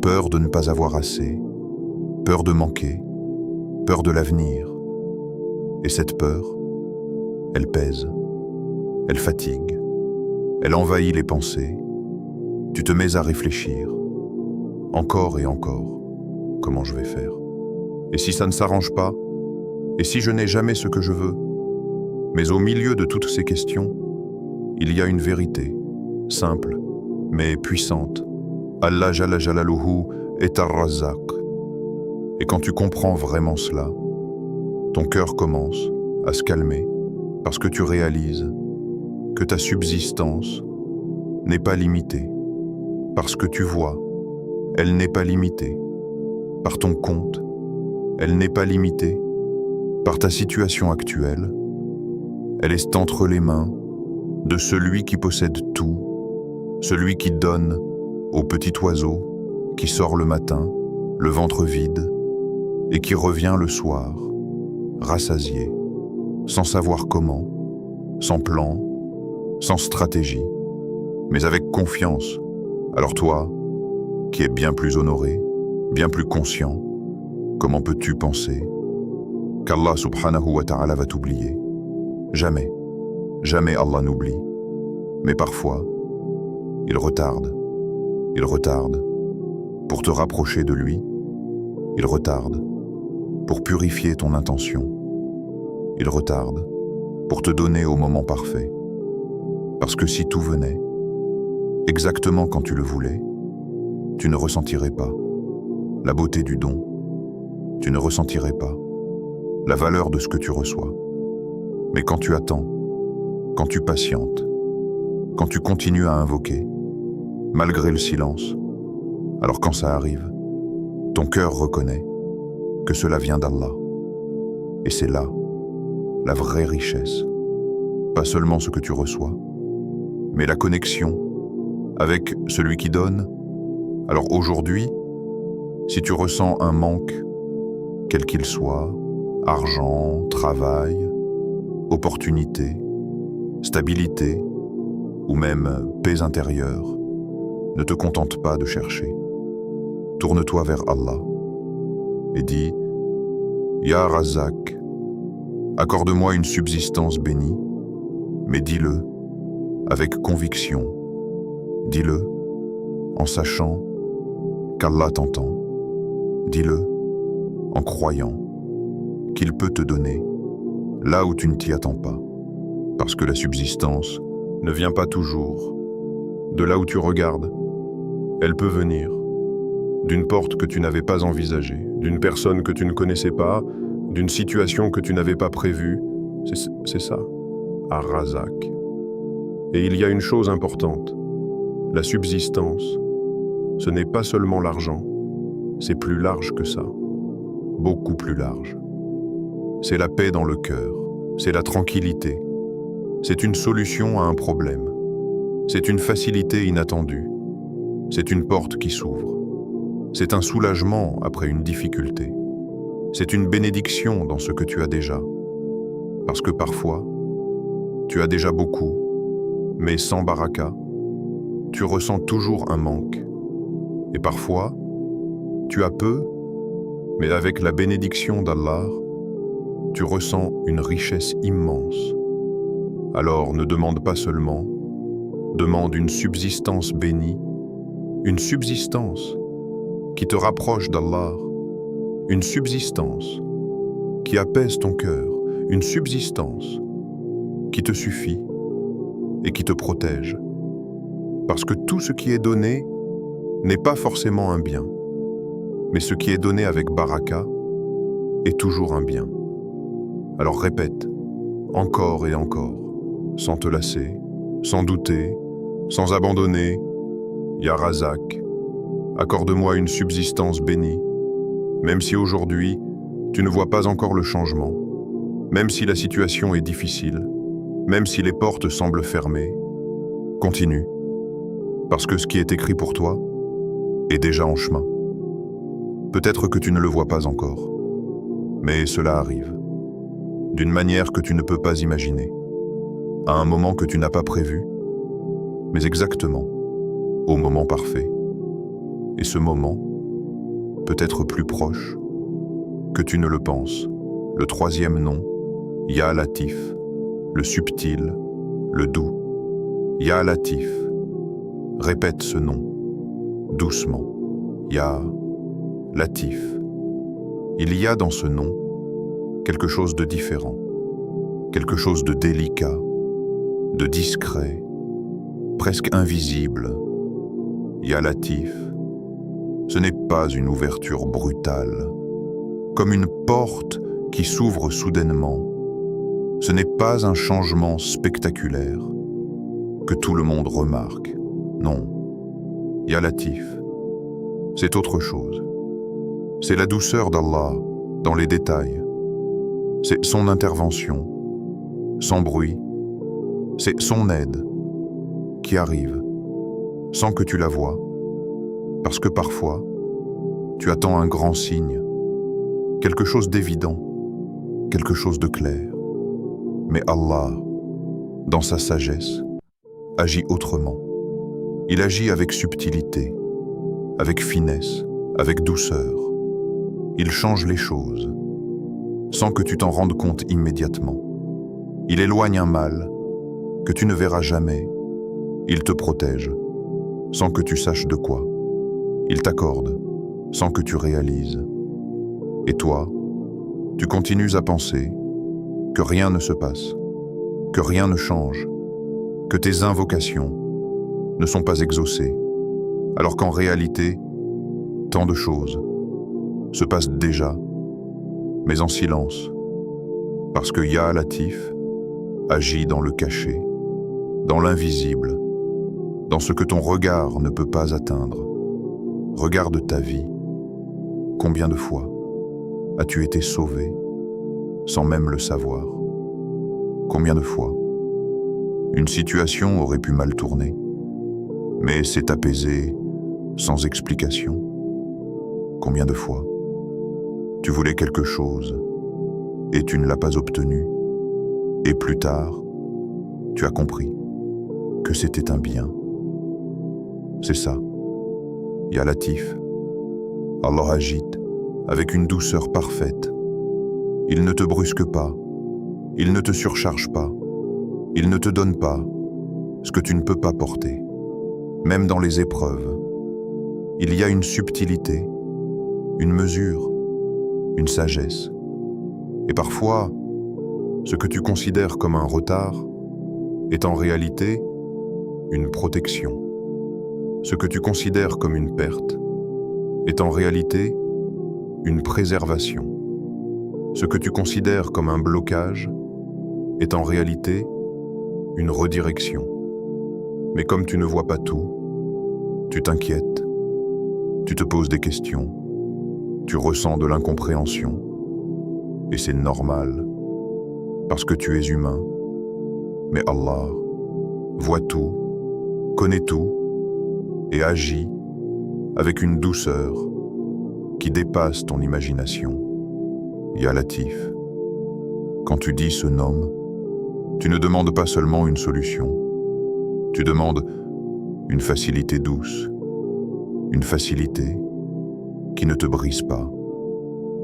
Peur de ne pas avoir assez, peur de manquer, peur de l'avenir. Et cette peur, elle pèse, elle fatigue, elle envahit les pensées. Tu te mets à réfléchir, encore et encore, comment je vais faire? Et si ça ne s'arrange pas? Et si je n'ai jamais ce que je veux? Mais au milieu de toutes ces questions, il y a une vérité, simple, mais puissante. Allah Jalla Jalaluhu est Ar-Razzaq. Et quand tu comprends vraiment cela, ton cœur commence à se calmer parce que tu réalises que ta subsistance n'est pas limitée. Parce que tu vois, elle n'est pas limitée. Par ton compte, elle n'est pas limitée. Par ta situation actuelle, elle est entre les mains de celui qui possède tout, celui qui donne au petit oiseau qui sort le matin, le ventre vide, et qui revient le soir, rassasié, sans savoir comment, sans plan, sans stratégie, mais avec confiance. Alors toi, qui es bien plus honoré, bien plus conscient, comment peux-tu penser qu'Allah subhanahu wa ta'ala va t'oublier? Jamais, jamais Allah n'oublie. Mais parfois, il retarde pour te rapprocher de lui, il retarde pour purifier ton intention, il retarde pour te donner au moment parfait. Parce que si tout venait exactement quand tu le voulais, tu ne ressentirais pas la beauté du don, tu ne ressentirais pas la valeur de ce que tu reçois. Mais quand tu attends, quand tu patientes, quand tu continues à invoquer, malgré le silence, Alors quand ça arrive, ton cœur reconnaît que cela vient d'Allah. Et c'est là la vraie richesse. Pas seulement ce que tu reçois, mais la connexion avec celui qui donne. Alors aujourd'hui, si tu ressens un manque, quel qu'il soit, argent, travail, opportunité, stabilité ou même paix intérieure, ne te contente pas de chercher. Tourne-toi vers Allah et dis « Ya Razak, accorde-moi une subsistance bénie », mais dis-le avec conviction. Dis-le en sachant qu'Allah t'entend. Dis-le en croyant qu'il peut te donner là où tu ne t'y attends pas. Parce que la subsistance ne vient pas toujours de là où tu regardes. Elle peut venir d'une porte que tu n'avais pas envisagée, d'une personne que tu ne connaissais pas, d'une situation que tu n'avais pas prévue. C'est ça, Ar-Razak. Et il y a une chose importante. La subsistance, ce n'est pas seulement l'argent, c'est plus large que ça, beaucoup plus large. C'est la paix dans le cœur, c'est la tranquillité, c'est une solution à un problème, c'est une facilité inattendue, c'est une porte qui s'ouvre, c'est un soulagement après une difficulté, c'est une bénédiction dans ce que tu as déjà. Parce que parfois, tu as déjà beaucoup, mais sans baraka, tu ressens toujours un manque. Et parfois, tu as peu, mais avec la bénédiction d'Allah, tu ressens une richesse immense. Alors ne demande pas seulement, demande une subsistance bénie, une subsistance qui te rapproche d'Allah, une subsistance qui apaise ton cœur, une subsistance qui te suffit et qui te protège. Parce que tout ce qui est donné n'est pas forcément un bien, mais ce qui est donné avec baraka est toujours un bien. Alors répète, encore et encore, sans te lasser, sans douter, sans abandonner, Ya Razak, accorde-moi une subsistance bénie, même si aujourd'hui tu ne vois pas encore le changement, même si la situation est difficile, même si les portes semblent fermées, continue, parce que ce qui est écrit pour toi est déjà en chemin. Peut-être que tu ne le vois pas encore, mais cela arrive, d'une manière que tu ne peux pas imaginer, à un moment que tu n'as pas prévu, mais exactement au moment parfait. Et ce moment peut être plus proche que tu ne le penses. Le troisième nom, Ya Latif, le subtil, le doux. Ya Latif. Répète ce nom, doucement. Ya Latif. Il y a dans ce nom quelque chose de différent, quelque chose de délicat, de discret, presque invisible. Ya Latif. Ce n'est pas une ouverture brutale, comme une porte qui s'ouvre soudainement. Ce n'est pas un changement spectaculaire que tout le monde remarque. Non, Ya Latif, c'est autre chose. C'est la douceur d'Allah dans les détails. C'est son intervention, sans bruit. C'est son aide qui arrive sans que tu la vois. Parce que parfois, tu attends un grand signe, quelque chose d'évident, quelque chose de clair. Mais Allah, dans sa sagesse, agit autrement. Il agit avec subtilité, avec finesse, avec douceur. Il change les choses, sans que tu t'en rendes compte immédiatement. Il éloigne un mal que tu ne verras jamais. Il te protège, sans que tu saches de quoi. Il t'accorde, sans que tu réalises. Et toi, tu continues à penser que rien ne se passe, que rien ne change, que tes invocations ne sont pas exaucées, alors qu'en réalité, tant de choses se passent déjà, mais en silence, parce que Ya Latif agit dans le caché, dans l'invisible, dans ce que ton regard ne peut pas atteindre. Regarde ta vie. Combien de fois as-tu été sauvé sans même le savoir? Combien de fois une situation aurait pu mal tourner, mais s'est apaisée sans explication? Combien de fois tu voulais quelque chose et tu ne l'as pas obtenu, et plus tard, tu as compris que c'était un bien? C'est ça. Ya Latif. Allah agite avec une douceur parfaite. Il ne te brusque pas, il ne te surcharge pas, il ne te donne pas ce que tu ne peux pas porter. Même dans les épreuves, il y a une subtilité, une mesure, une sagesse. Et parfois, ce que tu considères comme un retard est en réalité une protection. Ce que tu considères comme une perte est en réalité une préservation. Ce que tu considères comme un blocage est en réalité une redirection. Mais comme tu ne vois pas tout, tu t'inquiètes, tu te poses des questions, tu ressens de l'incompréhension, et c'est normal, parce que tu es humain. Mais Allah voit tout, connaît tout, et agit avec une douceur qui dépasse ton imagination. Ya Latif, quand tu dis ce nom, tu ne demandes pas seulement une solution, tu demandes une facilité douce, une facilité qui ne te brise pas,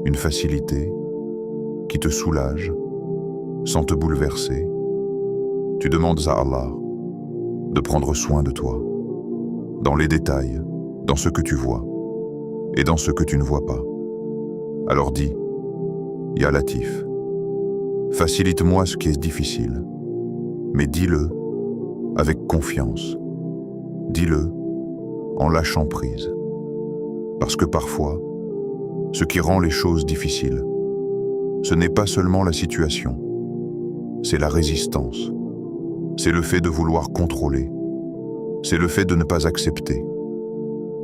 une facilité qui te soulage sans te bouleverser. Tu demandes à Allah de prendre soin de toi, dans les détails, dans ce que tu vois et dans ce que tu ne vois pas. Alors dis, Ya Latif, facilite-moi ce qui est difficile, mais dis-le avec confiance, dis-le en lâchant prise. Parce que parfois, ce qui rend les choses difficiles, ce n'est pas seulement la situation, c'est la résistance, c'est le fait de vouloir contrôler, c'est le fait de ne pas accepter.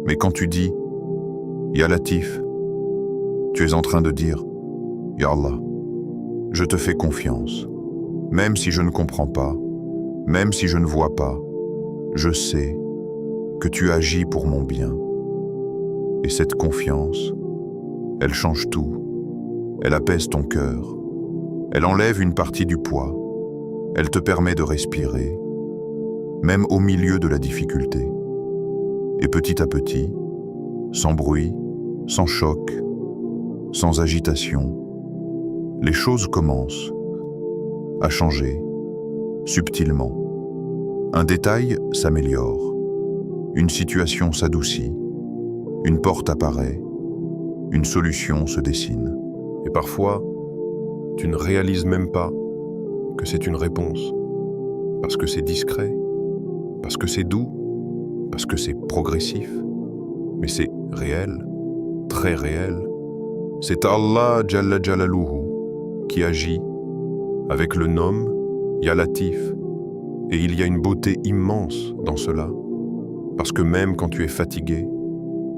Mais quand tu dis « Ya Latif », tu es en train de dire « Ya Allah, je te fais confiance, même si je ne comprends pas, même si je ne vois pas, je sais que tu agis pour mon bien. » Et cette confiance, elle change tout, elle apaise ton cœur, elle enlève une partie du poids, elle te permet de respirer, même au milieu de la difficulté. Et petit à petit, sans bruit, sans choc, sans agitation, les choses commencent à changer, subtilement. Un détail s'améliore, une situation s'adoucit, une porte apparaît, une solution se dessine. Et parfois, tu ne réalises même pas que c'est une réponse, parce que c'est discret, parce que c'est doux, parce que c'est progressif, mais c'est réel, très réel. C'est Allah Jalla Jalaluhu qui agit avec le nom Ya Latif, et il y a une beauté immense dans cela, parce que même quand tu es fatigué,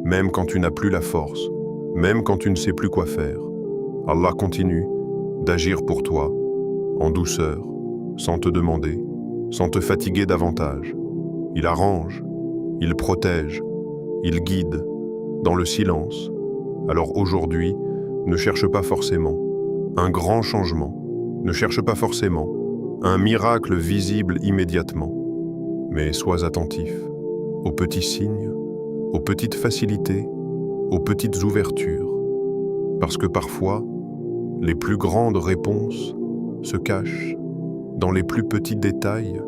même quand tu n'as plus la force, même quand tu ne sais plus quoi faire, Allah continue d'agir pour toi en douceur, sans te demander, sans te fatiguer davantage. Il arrange, il protège, il guide dans le silence. Alors aujourd'hui, ne cherche pas forcément un grand changement, ne cherche pas forcément un miracle visible immédiatement, mais sois attentif aux petits signes, aux petites facilités, aux petites ouvertures, parce que parfois, les plus grandes réponses se cachent dans les plus petits détails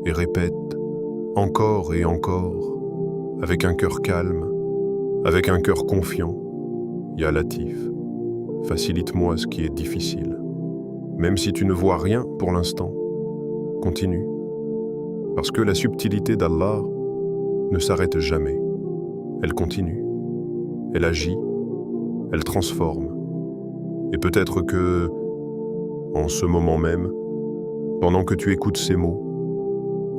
et répètent encore et encore, avec un cœur calme, avec un cœur confiant. Ya Latif, facilite-moi ce qui est difficile. Même si tu ne vois rien pour l'instant, continue. Parce que la subtilité d'Allah ne s'arrête jamais. Elle continue, elle agit, elle transforme. Et peut-être que, en ce moment même, pendant que tu écoutes ces mots,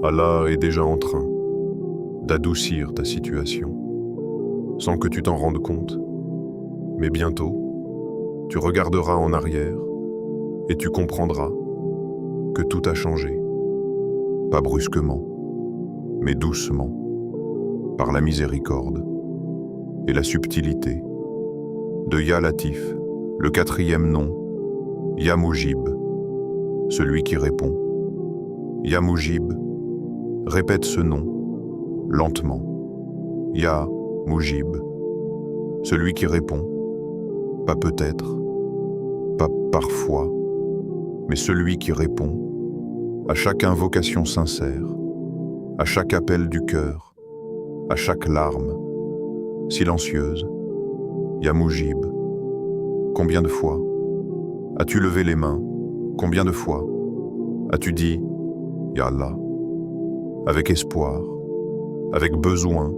Allah est déjà en train d'adoucir ta situation. sans que tu t'en rendes compte. Mais bientôt, tu regarderas en arrière et tu comprendras que tout a changé. Pas brusquement, mais doucement, par la miséricorde et la subtilité de Ya Latif, le quatrième nom, Ya Mujib, celui qui répond. Ya Mujib, répète ce nom, lentement. Ya Mujib, celui qui répond, pas peut-être, pas parfois, mais celui qui répond à chaque invocation sincère, à chaque appel du cœur, à chaque larme silencieuse. Ya Mujib, combien de fois as-tu levé les mains? Combien de fois as-tu dit Ya Allah, avec espoir, avec besoin,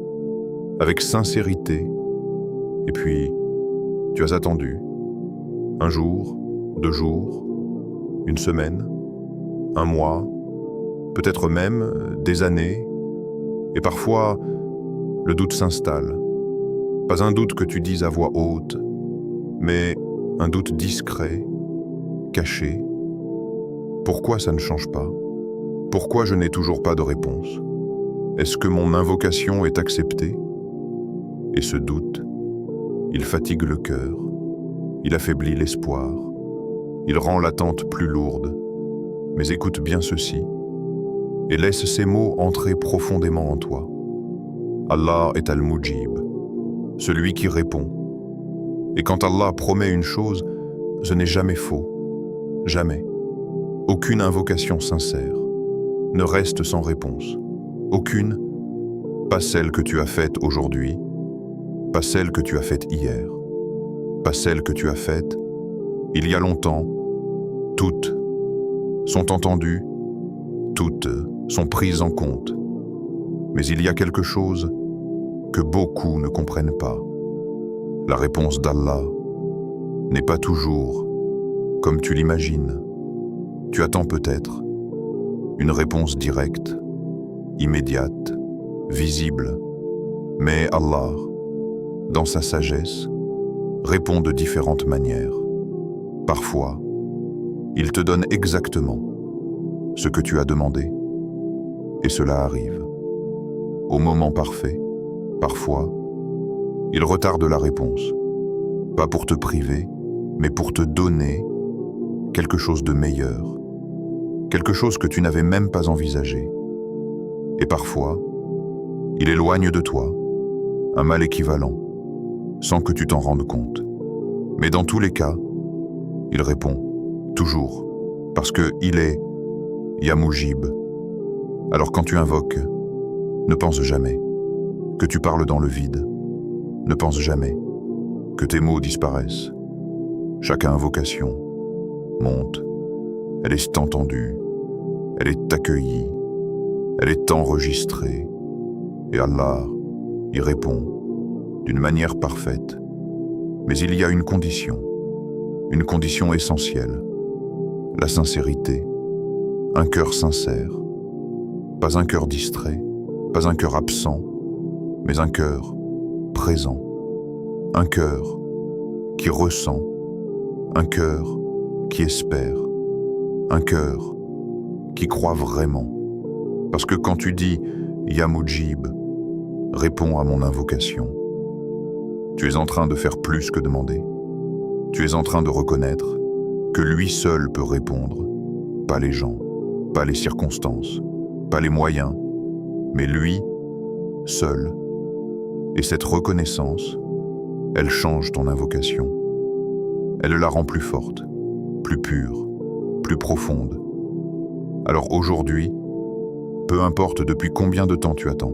avec sincérité, et puis tu as attendu un jour, 2 jours, une semaine, un mois, peut-être même des années, et parfois le doute s'installe. Pas un doute que tu dises à voix haute, mais un doute discret, caché. Pourquoi ça ne change pas? Pourquoi je n'ai toujours pas de réponse? Est-ce que mon invocation est acceptée? Et ce doute, il fatigue le cœur, il affaiblit l'espoir, il rend l'attente plus lourde. Mais écoute bien ceci, et laisse ces mots entrer profondément en toi. Allah est Al-Mujib, celui qui répond. Et quand Allah promet une chose, ce n'est jamais faux, jamais. Aucune invocation sincère ne reste sans réponse. Aucune, pas celle que tu as faite aujourd'hui, pas celle que tu as faite hier, pas celle que tu as faite il y a longtemps. Toutes sont entendues, toutes sont prises en compte. Mais il y a quelque chose que beaucoup ne comprennent pas. La réponse d'Allah n'est pas toujours comme tu l'imagines. Tu attends peut-être une réponse directe, immédiate, visible. Mais Allah, dans sa sagesse, répond de différentes manières. Parfois, il te donne exactement ce que tu as demandé. Et cela arrive au moment parfait. Parfois, il retarde la réponse, pas pour te priver, mais pour te donner quelque chose de meilleur, quelque chose que tu n'avais même pas envisagé. Et parfois, il éloigne de toi un mal équivalent, sans que tu t'en rendes compte. Mais dans tous les cas, il répond, toujours, parce qu'il est Ya Mujib. Alors quand tu invoques, ne pense jamais que tu parles dans le vide. Ne pense jamais que tes mots disparaissent. Chaque invocation monte, elle est entendue, elle est accueillie, elle est enregistrée. Et Allah y répond d'une manière parfaite. Mais il y a une condition essentielle, la sincérité, un cœur sincère, pas un cœur distrait, pas un cœur absent, mais un cœur présent, un cœur qui ressent, un cœur qui espère, un cœur qui croit vraiment. Parce que quand tu dis « Ya Mujib », réponds à mon invocation, tu es en train de faire plus que demander. Tu es en train de reconnaître que lui seul peut répondre, pas les gens, pas les circonstances, pas les moyens, mais lui seul. Et cette reconnaissance, elle change ton invocation. Elle la rend plus forte, plus pure, plus profonde. Alors aujourd'hui, peu importe depuis combien de temps tu attends,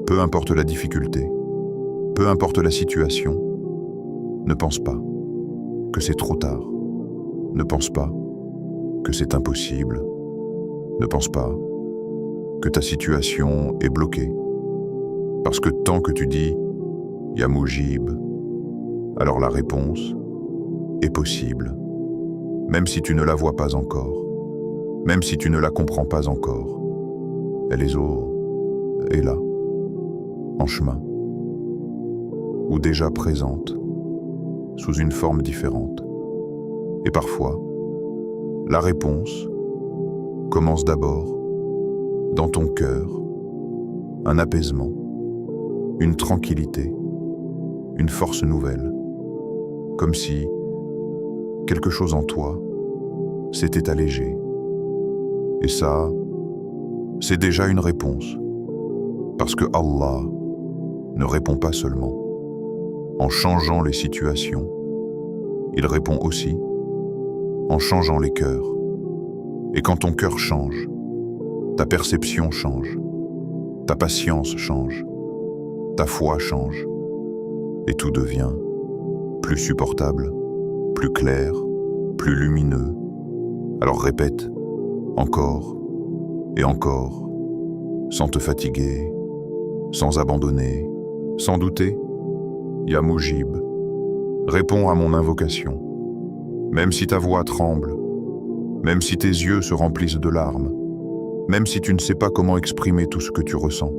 peu importe la difficulté, peu importe la situation, ne pense pas que c'est trop tard. Ne pense pas que c'est impossible. Ne pense pas que ta situation est bloquée. Parce que tant que tu dis « Ya Mujib », alors la réponse est possible. Même si tu ne la vois pas encore, même si tu ne la comprends pas encore, elle est là, en chemin. ou déjà présente, sous une forme différente. Et parfois, la réponse commence d'abord dans ton cœur, un apaisement, une tranquillité, une force nouvelle, comme si quelque chose en toi s'était allégé. Et ça, c'est déjà une réponse, parce que Allah ne répond pas seulement en changeant les situations, il répond aussi en changeant les cœurs. Et quand ton cœur change, ta perception change, ta patience change, ta foi change, et tout devient plus supportable, plus clair, plus lumineux. Alors répète encore et encore, sans te fatiguer, sans abandonner, sans douter. Ya Mujib, réponds à mon invocation, même si ta voix tremble, même si tes yeux se remplissent de larmes, même si tu ne sais pas comment exprimer tout ce que tu ressens.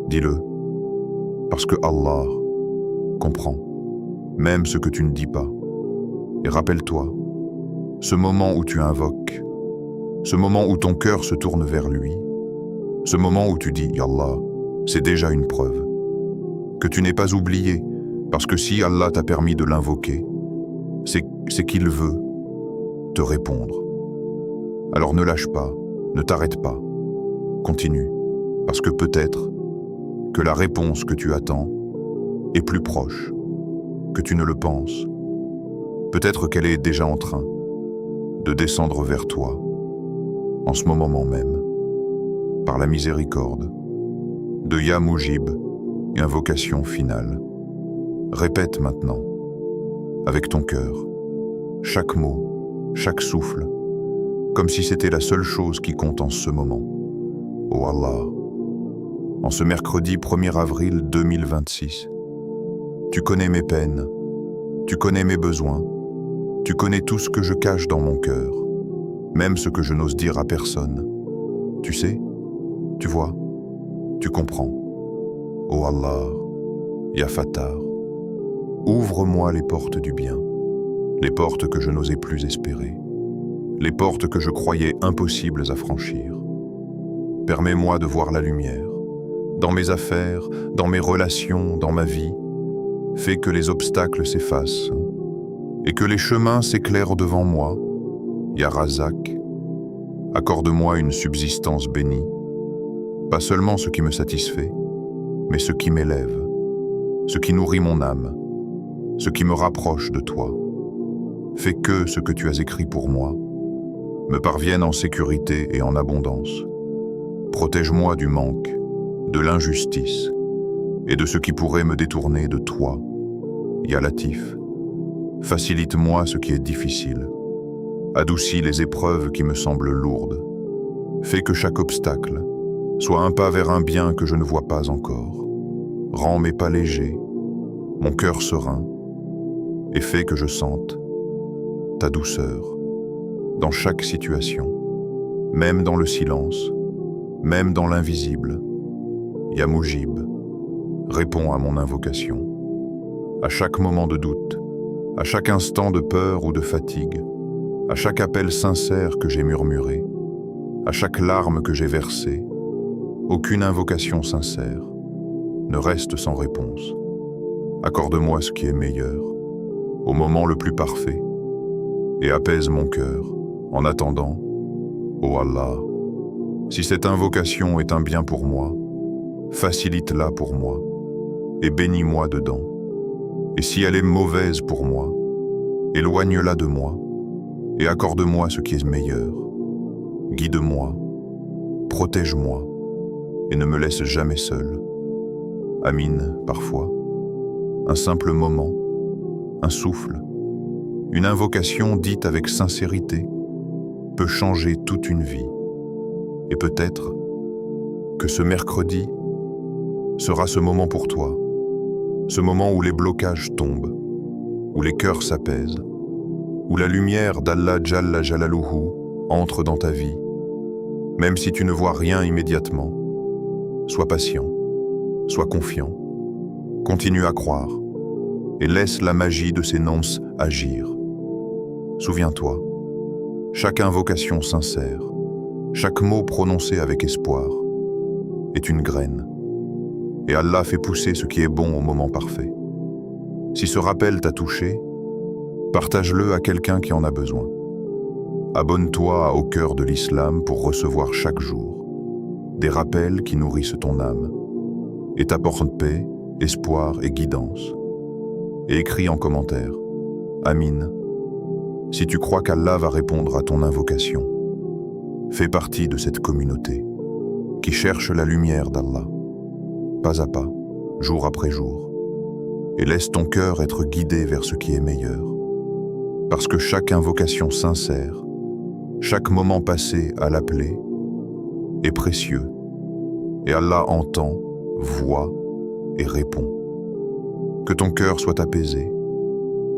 Dis-le, parce que Allah comprend, même ce que tu ne dis pas. Et rappelle-toi, ce moment où tu invoques, ce moment où ton cœur se tourne vers lui, ce moment où tu dis « Ya Allah », c'est déjà une preuve que tu n'es pas oublié, parce que si Allah t'a permis de l'invoquer, c'est qu'il veut te répondre. Alors ne lâche pas, ne t'arrête pas, continue, parce que peut-être que la réponse que tu attends est plus proche que tu ne le penses. Peut-être qu'elle est déjà en train de descendre vers toi, en ce moment même, par la miséricorde de Ya Mujib, invocation finale. Répète maintenant, avec ton cœur, chaque mot, chaque souffle, comme si c'était la seule chose qui compte en ce moment. Oh Allah, en ce mercredi 1er avril 2026, tu connais mes peines, tu connais mes besoins, tu connais tout ce que je cache dans mon cœur, même ce que je n'ose dire à personne. Tu sais, tu vois, tu comprends. Oh Allah, Ya Fattar, ouvre-moi les portes du bien, les portes que je n'osais plus espérer, les portes que je croyais impossibles à franchir. Permets-moi de voir la lumière, dans mes affaires, dans mes relations, dans ma vie. Fais que les obstacles s'effacent et que les chemins s'éclairent devant moi. Ya Razak, accorde-moi une subsistance bénie, pas seulement ce qui me satisfait, mais ce qui m'élève, ce qui nourrit mon âme, ce qui me rapproche de toi. Fais que ce que tu as écrit pour moi me parvienne en sécurité et en abondance. Protège-moi du manque, de l'injustice et de ce qui pourrait me détourner de toi. Ya Latif, facilite-moi ce qui est difficile. Adoucis les épreuves qui me semblent lourdes. Fais que chaque obstacle soit un pas vers un bien que je ne vois pas encore. Rends mes pas légers, mon cœur serein, et fais que je sente ta douceur dans chaque situation, même dans le silence, même dans l'invisible. Ya Mujib, réponds à mon invocation. À chaque moment de doute, à chaque instant de peur ou de fatigue, à chaque appel sincère que j'ai murmuré, à chaque larme que j'ai versée, aucune invocation sincère ne reste sans réponse. Accorde-moi ce qui est meilleur, au moment le plus parfait, et apaise mon cœur en attendant. Ô Allah, si cette invocation est un bien pour moi, facilite-la pour moi et bénis-moi dedans. Et si elle est mauvaise pour moi, éloigne-la de moi et accorde-moi ce qui est meilleur. Guide-moi, protège-moi et ne me laisse jamais seul. Amin, parfois, un simple moment, un souffle, une invocation dite avec sincérité peut changer toute une vie. Et peut-être que ce mercredi sera ce moment pour toi, ce moment où les blocages tombent, où les cœurs s'apaisent, où la lumière d'Allah Jalla Jalaluhu entre dans ta vie. Même si tu ne vois rien immédiatement, sois patient, sois confiant, continue à croire. et laisse la magie de ces noms agir. Souviens-toi, chaque invocation sincère, chaque mot prononcé avec espoir, est une graine, et Allah fait pousser ce qui est bon au moment parfait. Si ce rappel t'a touché, partage-le à quelqu'un qui en a besoin. Abonne-toi Au cœur de l'islam pour recevoir chaque jour des rappels qui nourrissent ton âme et t'apportent paix, espoir et guidance. Et écris en commentaire « Amin » si tu crois qu'Allah va répondre à ton invocation. Fais partie de cette communauté qui cherche la lumière d'Allah, pas à pas, jour après jour, et laisse ton cœur être guidé vers ce qui est meilleur. Parce que chaque invocation sincère, chaque moment passé à l'appeler, est précieux, et Allah entend, voit et répond. Que ton cœur soit apaisé,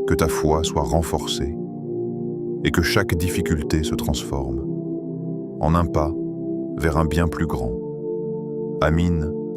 que ta foi soit renforcée, et que chaque difficulté se transforme en un pas vers un bien plus grand. Amin.